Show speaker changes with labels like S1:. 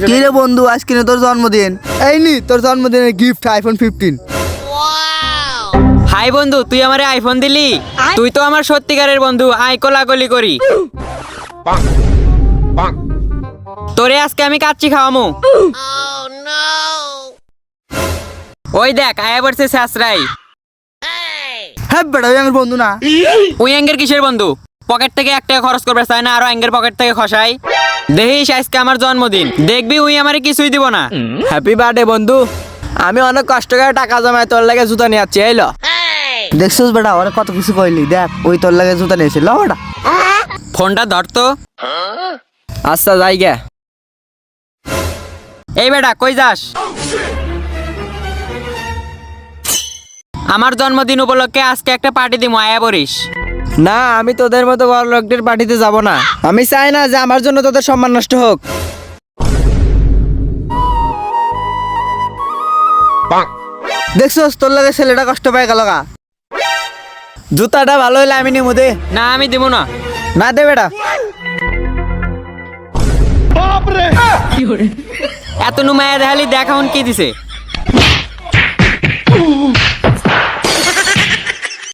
S1: কি রে বন্ধু, আজকে না তোর জন্মদিন। এই নি তোর জন্মদিনের গিফট, আইফোন 15।
S2: হাই বন্ধু, তুই আমারে আইফোন দিলি? তুই তো আমার সত্যিকারের বন্ধু, আই কোলাকুলি করি। তোরে আজকে আমি কাচ্চি খাওয়ামু। ওই দেখ আয়া পড়ছে শেষরাই।
S1: হ্যাঁ বেটা, ওই আমার বন্ধু না।
S2: ওই অ্যাঙ্গের কিসের বন্ধু? পকেট থেকে 1 টাকা খরচ করবে চাই না, আরো অ্যাঙ্গের পকেট থেকে খসাই। দেখিস আজকে আমার জন্মদিন, দেখবি ওই আমারে কিছুই দিব না।
S3: হ্যাপি বার্থডে বন্ধু। আমি অনেক কষ্ট করে টাকা জমায় তোর লাগে জুতা নিয়ে যাচ্ছি। এইলো
S1: দেখছিস বেটা, ওরা কত কিছু কইলি। দেখ ওই তোর লাগে জুতা নিয়েছিল বেটা।
S2: ফোনটা ধর তো।
S3: আচ্ছা যাই গে।
S2: এই বেটা কই যাস? আমার জন্মদিন উপলক্ষে আজকে একটা পার্টি দিমু, আয়া পড়িস।
S3: না, আমি তোদের মতো বড় লোকদের পার্টিতে যাব না। আমি চাই না যে আমার জন্য তোদের সম্মান নষ্ট হোক।
S1: দেখছিস তোর লাগে ছেলেটা কষ্ট পায় গেল গা।
S3: জুতাটা ভালো হইলে আমি নিমু দে।
S2: না আমি দিব না।
S3: না দে বেটা।
S2: এত নু মায়া দেখালি, দেখ এখন কি দিছে।